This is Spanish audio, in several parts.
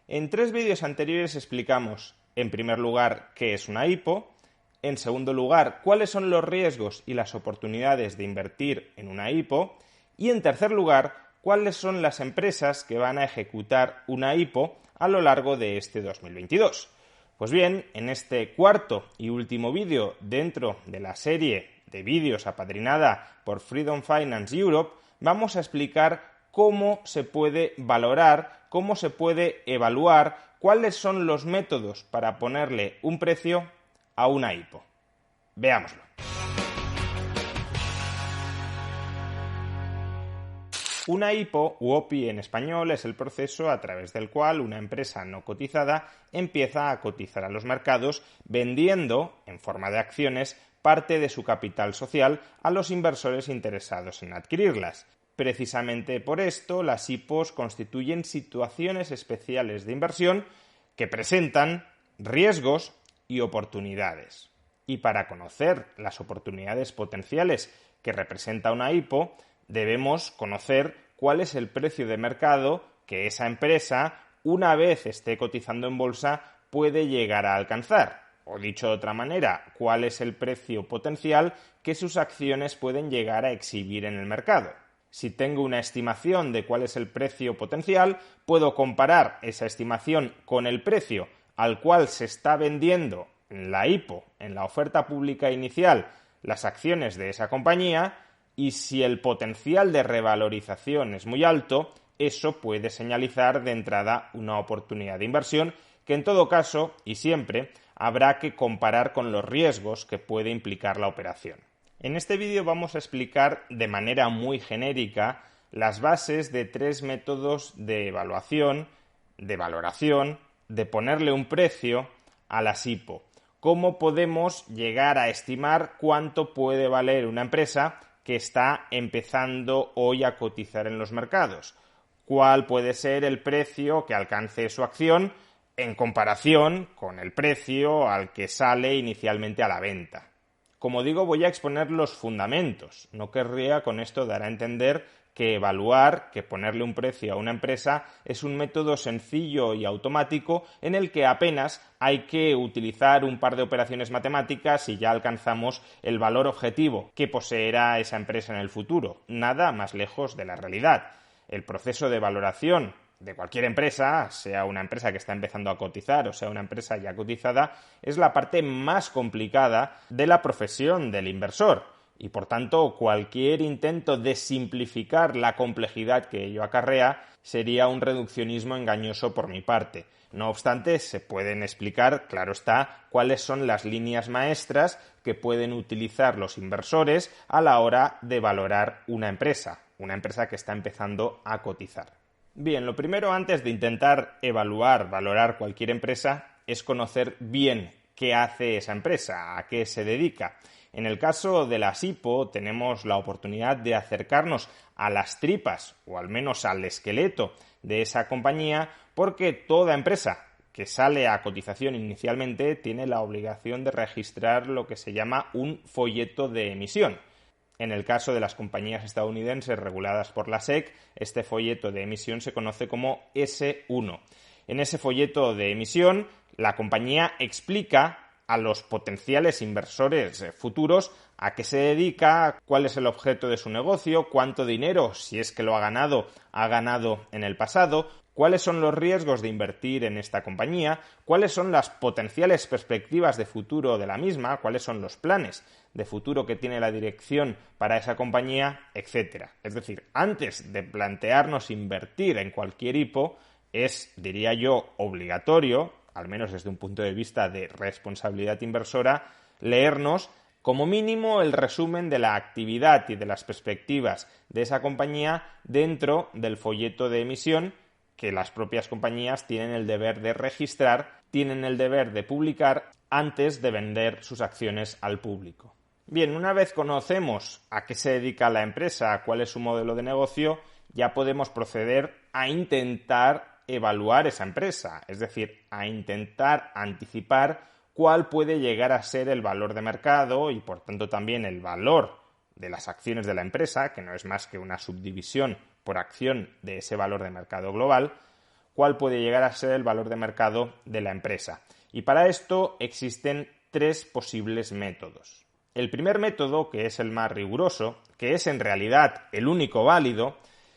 En 3 vídeos anteriores explicamos, en primer lugar, qué es una IPO, en segundo lugar, cuáles son los riesgos y las oportunidades de invertir en una IPO, y en tercer lugar, cuáles son las empresas que van a ejecutar una IPO a lo largo de este 2022. Pues bien, en este cuarto y último vídeo dentro de la serie de vídeos apadrinada por Freedom Finance Europe, vamos a explicar cómo se puede valorar, cómo se puede evaluar, cuáles son los métodos para ponerle un precio a una IPO. Veámoslo. Una IPO u OPI en español es el proceso a través del cual una empresa no cotizada empieza a cotizar a los mercados vendiendo, en forma de acciones, parte de su capital social a los inversores interesados en adquirirlas. Precisamente por esto, las IPOs constituyen situaciones especiales de inversión que presentan riesgos y oportunidades. Y para conocer las oportunidades potenciales que representa una IPO, debemos conocer cuál es el precio de mercado que esa empresa, una vez esté cotizando en bolsa, puede llegar a alcanzar. O dicho de otra manera, cuál es el precio potencial que sus acciones pueden llegar a exhibir en el mercado. Si tengo una estimación de cuál es el precio potencial, puedo comparar esa estimación con el precio al cual se está vendiendo en la IPO, en la oferta pública inicial, las acciones de esa compañía, y si el potencial de revalorización es muy alto, eso puede señalizar de entrada una oportunidad de inversión que en todo caso, y siempre, habrá que comparar con los riesgos que puede implicar la operación. En este vídeo vamos a explicar de manera muy genérica las bases de 3 métodos de evaluación, de valoración, de ponerle un precio a las IPO. Cómo podemos llegar a estimar cuánto puede valer una empresa que está empezando hoy a cotizar en los mercados. ¿Cuál puede ser el precio que alcance su acción en comparación con el precio al que sale inicialmente a la venta? Como digo, voy a exponer los fundamentos. No querría con esto dar a entender que evaluar, que ponerle un precio a una empresa es un método sencillo y automático en el que apenas hay que utilizar un par de operaciones matemáticas y ya alcanzamos el valor objetivo que poseerá esa empresa en el futuro. Nada más lejos de la realidad. El proceso de valoración de cualquier empresa, sea una empresa que está empezando a cotizar o sea una empresa ya cotizada, es la parte más complicada de la profesión del inversor. Y por tanto, cualquier intento de simplificar la complejidad que ello acarrea sería un reduccionismo engañoso por mi parte. No obstante, se pueden explicar, claro está, cuáles son las líneas maestras que pueden utilizar los inversores a la hora de valorar una empresa que está empezando a cotizar. Bien, lo primero antes de intentar valorar cualquier empresa es conocer bien qué hace esa empresa, a qué se dedica. En el caso de las IPO tenemos la oportunidad de acercarnos a las tripas o al menos al esqueleto de esa compañía porque toda empresa que sale a cotización inicialmente tiene la obligación de registrar lo que se llama un folleto de emisión. En el caso de las compañías estadounidenses reguladas por la SEC, este folleto de emisión se conoce como S1. En ese folleto de emisión, la compañía explica a los potenciales inversores futuros a qué se dedica, cuál es el objeto de su negocio, cuánto dinero, si es que lo ha ganado en el pasado, cuáles son los riesgos de invertir en esta compañía, cuáles son las potenciales perspectivas de futuro de la misma, cuáles son los planes de futuro que tiene la dirección para esa compañía, etc. Es decir, antes de plantearnos invertir en cualquier IPO, es, diría yo, obligatorio, al menos desde un punto de vista de responsabilidad inversora, leernos como mínimo el resumen de la actividad y de las perspectivas de esa compañía dentro del folleto de emisión que las propias compañías tienen el deber de registrar, tienen el deber de publicar antes de vender sus acciones al público. Bien, una vez conocemos a qué se dedica la empresa, cuál es su modelo de negocio, ya podemos proceder a intentar evaluar esa empresa, es decir, a intentar anticipar cuál puede llegar a ser el valor de mercado y por tanto también el valor de las acciones de la empresa, que no es más que una subdivisión por acción de ese valor de mercado global, cuál puede llegar a ser el valor de mercado de la empresa. Y para esto existen 3 posibles métodos. El primer método, que es el más riguroso, que es en realidad el único válido,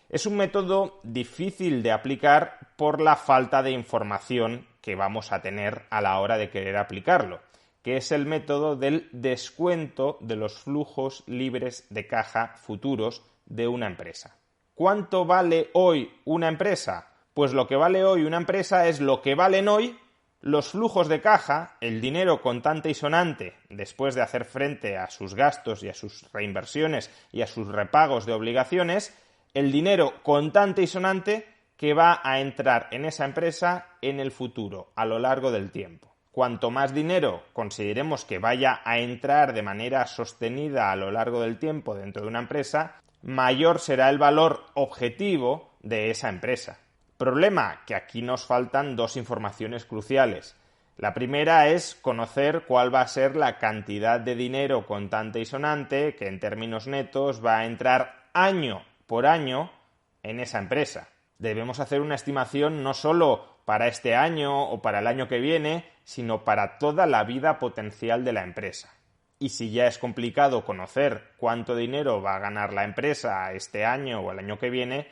es un método difícil de aplicar por la falta de información que vamos a tener a la hora de querer aplicarlo, que es el método del descuento de los flujos libres de caja futuros de una empresa. ¿Cuánto vale hoy una empresa? Pues lo que vale hoy una empresa es lo que valen hoy los flujos de caja, el dinero contante y sonante, después de hacer frente a sus gastos y a sus reinversiones y a sus repagos de obligaciones, el dinero contante y sonante que va a entrar en esa empresa en el futuro, a lo largo del tiempo. Cuanto más dinero consideremos que vaya a entrar de manera sostenida a lo largo del tiempo dentro de una empresa, mayor será el valor objetivo de esa empresa. Problema, que aquí nos faltan 2 informaciones cruciales. La primera es conocer cuál va a ser la cantidad de dinero contante y sonante que en términos netos va a entrar año por año en esa empresa. Debemos hacer una estimación no solo para este año o para el año que viene, sino para toda la vida potencial de la empresa. Y si ya es complicado conocer cuánto dinero va a ganar la empresa este año o el año que viene,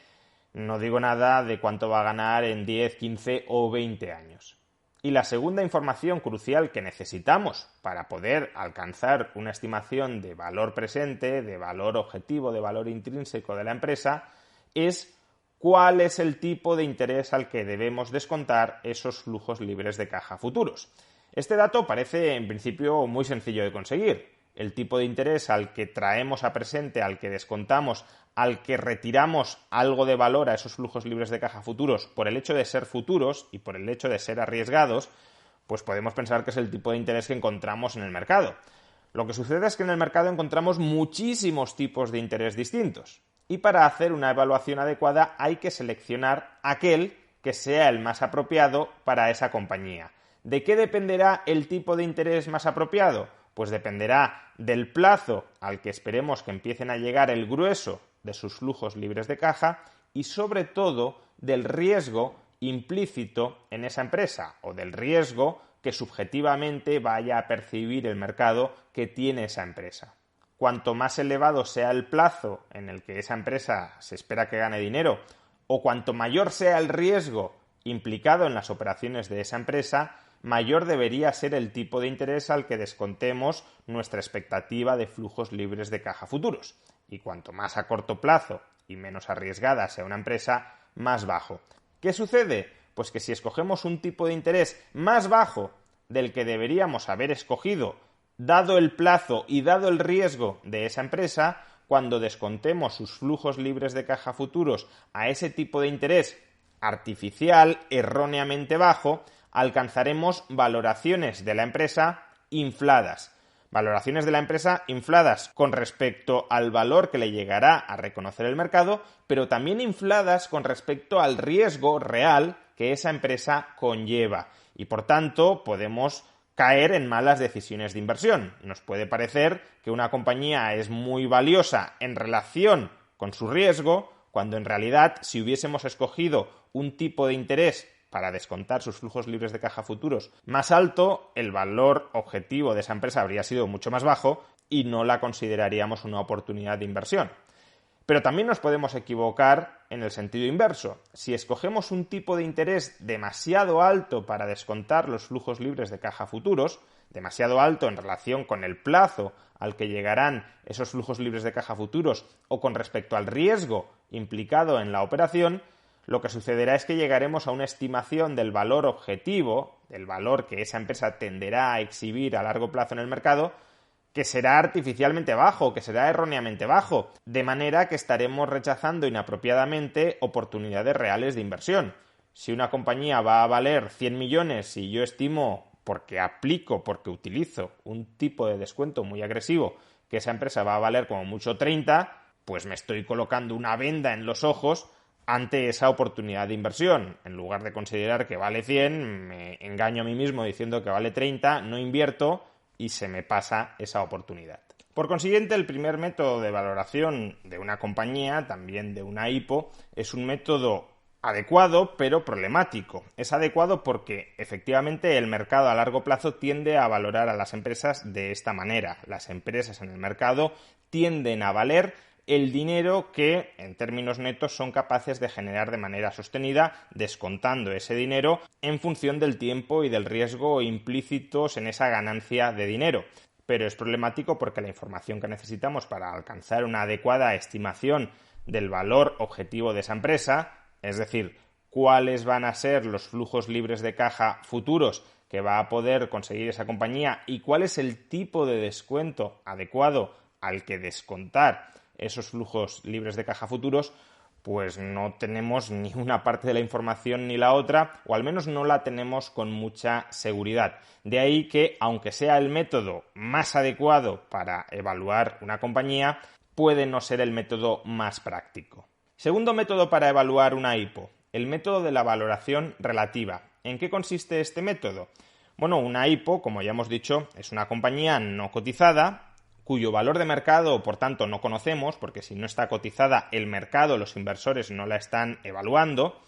no digo nada de cuánto va a ganar en 10, 15 o 20 años. Y la segunda información crucial que necesitamos para poder alcanzar una estimación de valor presente, de valor objetivo, de valor intrínseco de la empresa, es cuál es el tipo de interés al que debemos descontar esos flujos libres de caja futuros. Este dato parece en principio muy sencillo de conseguir. El tipo de interés al que traemos a presente, al que descontamos, al que retiramos algo de valor a esos flujos libres de caja futuros por el hecho de ser futuros y por el hecho de ser arriesgados, pues podemos pensar que es el tipo de interés que encontramos en el mercado. Lo que sucede es que en el mercado encontramos muchísimos tipos de interés distintos. Y para hacer una evaluación adecuada hay que seleccionar aquel que sea el más apropiado para esa compañía. ¿De qué dependerá el tipo de interés más apropiado? Pues dependerá del plazo al que esperemos que empiecen a llegar el grueso de sus flujos libres de caja y sobre todo del riesgo implícito en esa empresa o del riesgo que subjetivamente vaya a percibir el mercado que tiene esa empresa. Cuanto más elevado sea el plazo en el que esa empresa se espera que gane dinero o cuanto mayor sea el riesgo implicado en las operaciones de esa empresa, mayor debería ser el tipo de interés al que descontemos nuestra expectativa de flujos libres de caja futuros. Y cuanto más a corto plazo y menos arriesgada sea una empresa, más bajo. ¿Qué sucede? Pues que si escogemos un tipo de interés más bajo del que deberíamos haber escogido, dado el plazo y dado el riesgo de esa empresa, cuando descontemos sus flujos libres de caja futuros a ese tipo de interés artificial, erróneamente bajo, alcanzaremos valoraciones de la empresa infladas. Valoraciones de la empresa infladas con respecto al valor que le llegará a reconocer el mercado, pero también infladas con respecto al riesgo real que esa empresa conlleva. Y por tanto podemos caer en malas decisiones de inversión. Nos puede parecer que una compañía es muy valiosa en relación con su riesgo, cuando en realidad si hubiésemos escogido un tipo de interés para descontar sus flujos libres de caja futuros más alto, el valor objetivo de esa empresa habría sido mucho más bajo y no la consideraríamos una oportunidad de inversión. Pero también nos podemos equivocar en el sentido inverso. Si escogemos un tipo de interés demasiado alto para descontar los flujos libres de caja futuros, demasiado alto en relación con el plazo al que llegarán esos flujos libres de caja futuros o con respecto al riesgo implicado en la operación, lo que sucederá es que llegaremos a una estimación del valor objetivo, del valor que esa empresa tenderá a exhibir a largo plazo en el mercado, que será artificialmente bajo, que será erróneamente bajo, de manera que estaremos rechazando inapropiadamente oportunidades reales de inversión. Si una compañía va a valer 100 millones y yo estimo, porque utilizo un tipo de descuento muy agresivo, que esa empresa va a valer como mucho 30, pues me estoy colocando una venda en los ojos ante esa oportunidad de inversión. En lugar de considerar que vale 100, me engaño a mí mismo diciendo que vale 30, no invierto y se me pasa esa oportunidad. Por consiguiente, el primer método de valoración de una compañía, también de una IPO, es un método adecuado, pero problemático. Es adecuado porque efectivamente el mercado a largo plazo tiende a valorar a las empresas de esta manera. Las empresas en el mercado tienden a valer el dinero que, en términos netos, son capaces de generar de manera sostenida, descontando ese dinero en función del tiempo y del riesgo implícitos en esa ganancia de dinero. Pero es problemático porque la información que necesitamos para alcanzar una adecuada estimación del valor objetivo de esa empresa, es decir, cuáles van a ser los flujos libres de caja futuros que va a poder conseguir esa compañía y cuál es el tipo de descuento adecuado al que descontar esos flujos libres de caja futuros, pues no tenemos ni una parte de la información ni la otra, o al menos no la tenemos con mucha seguridad. De ahí que, aunque sea el método más adecuado para evaluar una compañía, puede no ser el método más práctico. Segundo método para evaluar una IPO, el método de la valoración relativa. ¿En qué consiste este método? Bueno, una IPO, como ya hemos dicho, es una compañía no cotizada, cuyo valor de mercado, por tanto, no conocemos, porque si no está cotizada, el mercado, los inversores no la están evaluando.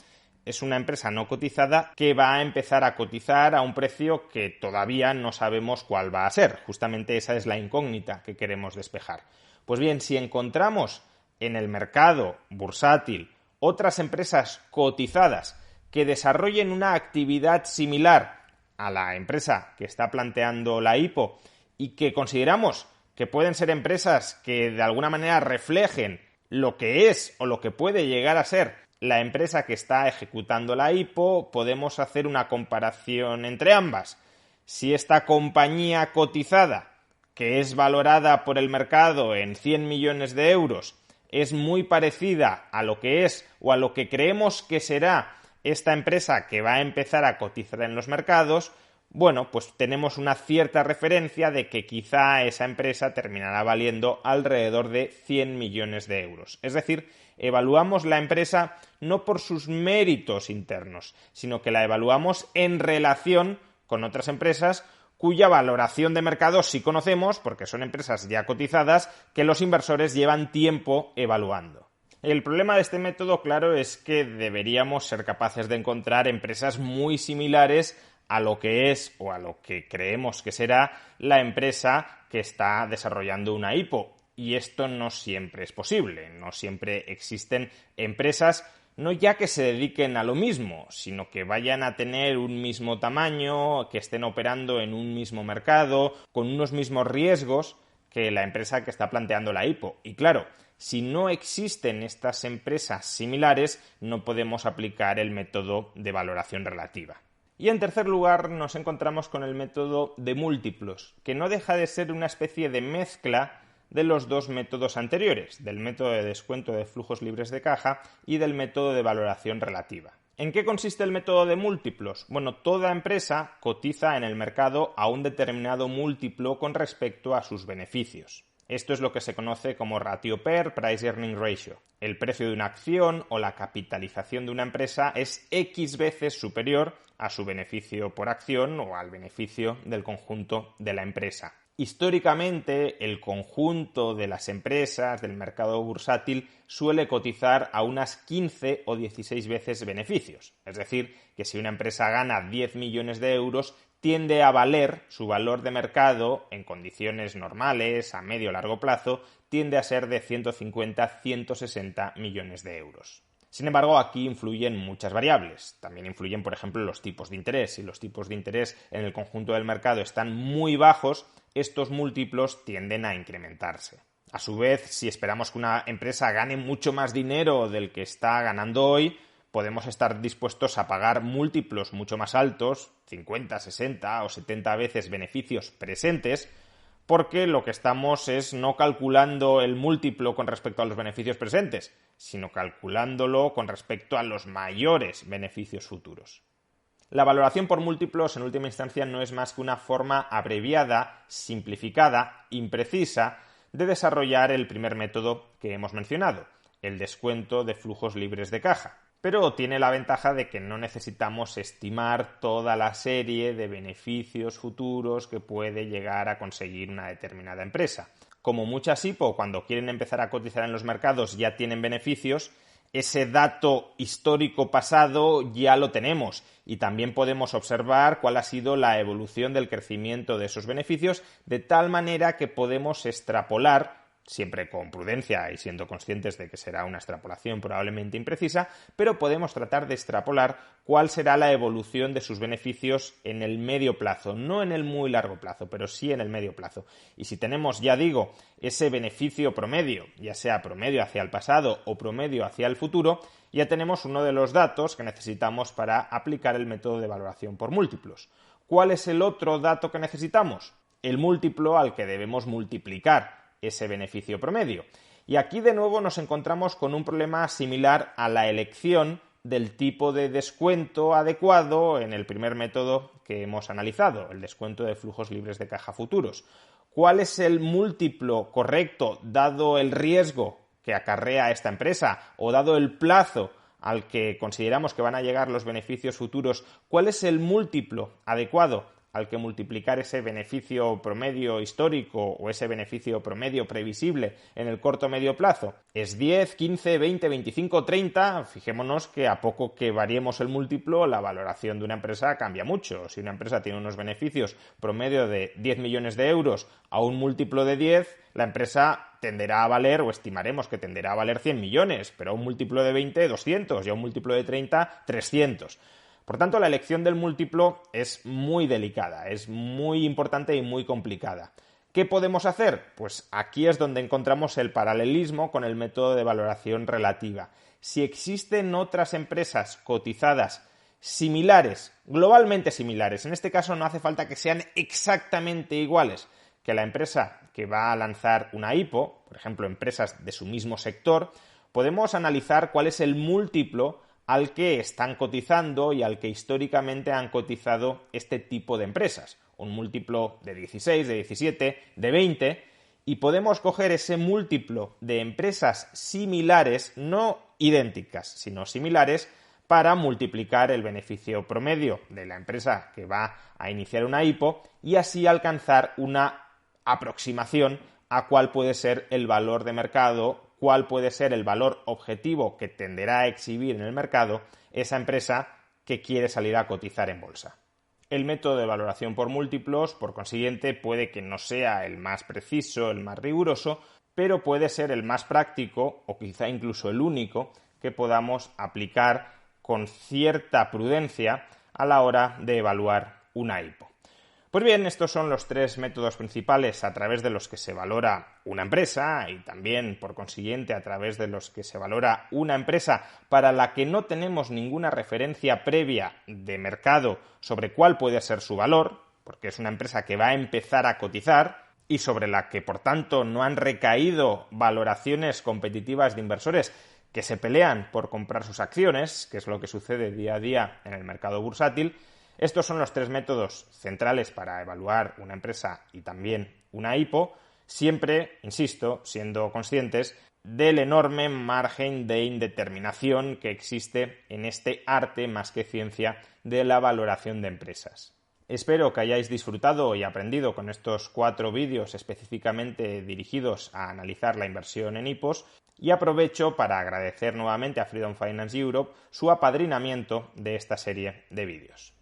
Es una empresa no cotizada que va a empezar a cotizar a un precio que todavía no sabemos cuál va a ser. Justamente esa es la incógnita que queremos despejar. Pues bien, si encontramos en el mercado bursátil otras empresas cotizadas que desarrollen una actividad similar a la empresa que está planteando la IPO y que consideramos que pueden ser empresas que de alguna manera reflejen lo que es o lo que puede llegar a ser la empresa que está ejecutando la IPO, podemos hacer una comparación entre ambas. Si esta compañía cotizada, que es valorada por el mercado en 100 millones de euros, es muy parecida a lo que es o a lo que creemos que será esta empresa que va a empezar a cotizar en los mercados, bueno, pues tenemos una cierta referencia de que quizá esa empresa terminará valiendo alrededor de 100 millones de euros. Es decir, evaluamos la empresa no por sus méritos internos, sino que la evaluamos en relación con otras empresas cuya valoración de mercado sí conocemos, porque son empresas ya cotizadas, que los inversores llevan tiempo evaluando. El problema de este método, claro, es que deberíamos ser capaces de encontrar empresas muy similares a lo que es o a lo que creemos que será la empresa que está desarrollando una IPO. Y esto no siempre es posible, no siempre existen empresas no ya que se dediquen a lo mismo, sino que vayan a tener un mismo tamaño, que estén operando en un mismo mercado, con unos mismos riesgos que la empresa que está planteando la IPO. Y claro, si no existen estas empresas similares, no podemos aplicar el método de valoración relativa. Y en tercer lugar nos encontramos con el método de múltiplos, que no deja de ser una especie de mezcla de los dos métodos anteriores, del método de descuento de flujos libres de caja y del método de valoración relativa. ¿En qué consiste el método de múltiplos? Bueno, toda empresa cotiza en el mercado a un determinado múltiplo con respecto a sus beneficios. Esto es lo que se conoce como ratio PER, Price Earning Ratio. El precio de una acción o la capitalización de una empresa es X veces superior a su beneficio por acción o al beneficio del conjunto de la empresa. Históricamente, el conjunto de las empresas del mercado bursátil suele cotizar a unas 15 o 16 veces beneficios. Es decir, que si una empresa gana 10 millones de euros, tiende a valer su valor de mercado en condiciones normales, a medio o largo plazo, tiende a ser de 150-160 millones de euros. Sin embargo, aquí influyen muchas variables. También influyen, por ejemplo, los tipos de interés. Si los tipos de interés en el conjunto del mercado están muy bajos, estos múltiplos tienden a incrementarse. A su vez, si esperamos que una empresa gane mucho más dinero del que está ganando hoy, podemos estar dispuestos a pagar múltiplos mucho más altos, 50, 60 o 70 veces beneficios presentes, porque lo que estamos es no calculando el múltiplo con respecto a los beneficios presentes, sino calculándolo con respecto a los mayores beneficios futuros. La valoración por múltiplos, en última instancia, no es más que una forma abreviada, simplificada, imprecisa, de desarrollar el primer método que hemos mencionado, el descuento de flujos libres de caja. Pero tiene la ventaja de que no necesitamos estimar toda la serie de beneficios futuros que puede llegar a conseguir una determinada empresa. Como muchas IPO, cuando quieren empezar a cotizar en los mercados, ya tienen beneficios, ese dato histórico pasado ya lo tenemos y también podemos observar cuál ha sido la evolución del crecimiento de esos beneficios, de tal manera que podemos extrapolar, siempre con prudencia y siendo conscientes de que será una extrapolación probablemente imprecisa, pero podemos tratar de extrapolar cuál será la evolución de sus beneficios en el medio plazo, no en el muy largo plazo, pero sí en el medio plazo. Y si tenemos, ya digo, ese beneficio promedio, ya sea promedio hacia el pasado o promedio hacia el futuro, ya tenemos uno de los datos que necesitamos para aplicar el método de valoración por múltiplos. ¿Cuál es el otro dato que necesitamos? El múltiplo al que debemos multiplicar ese beneficio promedio. Y aquí de nuevo nos encontramos con un problema similar a la elección del tipo de descuento adecuado en el primer método que hemos analizado, el descuento de flujos libres de caja futuros. ¿Cuál es el múltiplo correcto dado el riesgo que acarrea esta empresa o dado el plazo al que consideramos que van a llegar los beneficios futuros? ¿Cuál es el múltiplo adecuado al que multiplicar ese beneficio promedio histórico o ese beneficio promedio previsible en el corto o medio plazo? ¿Es 10, 15, 20, 25, 30? Fijémonos que a poco que variemos el múltiplo, la valoración de una empresa cambia mucho. Si una empresa tiene unos beneficios promedio de 10 millones de euros a un múltiplo de 10, la empresa tenderá a valer, o estimaremos que tenderá a valer 100 millones, pero a un múltiplo de 20, 200, y a un múltiplo de 30, 300. Por tanto, la elección del múltiplo es muy delicada, es muy importante y muy complicada. ¿Qué podemos hacer? Pues aquí es donde encontramos el paralelismo con el método de valoración relativa. Si existen otras empresas cotizadas similares, globalmente similares, en este caso no hace falta que sean exactamente iguales que la empresa que va a lanzar una IPO, por ejemplo, empresas de su mismo sector, podemos analizar cuál es el múltiplo al que están cotizando y al que históricamente han cotizado este tipo de empresas. Un múltiplo de 16, de 17, de 20, y podemos coger ese múltiplo de empresas similares, no idénticas, sino similares, para multiplicar el beneficio promedio de la empresa que va a iniciar una IPO y así alcanzar una aproximación a cuál puede ser el valor de mercado, cuál puede ser el valor objetivo que tenderá a exhibir en el mercado esa empresa que quiere salir a cotizar en bolsa. El método de valoración por múltiplos, por consiguiente, puede que no sea el más preciso, el más riguroso, pero puede ser el más práctico o quizá incluso el único que podamos aplicar con cierta prudencia a la hora de evaluar una IPO. Pues bien, estos son los tres métodos principales a través de los que se valora una empresa y también, por consiguiente, a través de los que se valora una empresa para la que no tenemos ninguna referencia previa de mercado sobre cuál puede ser su valor, porque es una empresa que va a empezar a cotizar y sobre la que, por tanto, no han recaído valoraciones competitivas de inversores que se pelean por comprar sus acciones, que es lo que sucede día a día en el mercado bursátil. Estos son los tres métodos centrales para evaluar una empresa y también una IPO, siempre, insisto, siendo conscientes del enorme margen de indeterminación que existe en este arte más que ciencia de la valoración de empresas. Espero que hayáis disfrutado y aprendido con estos 4 vídeos específicamente dirigidos a analizar la inversión en IPOs y aprovecho para agradecer nuevamente a Freedom Finance Europe su apadrinamiento de esta serie de vídeos.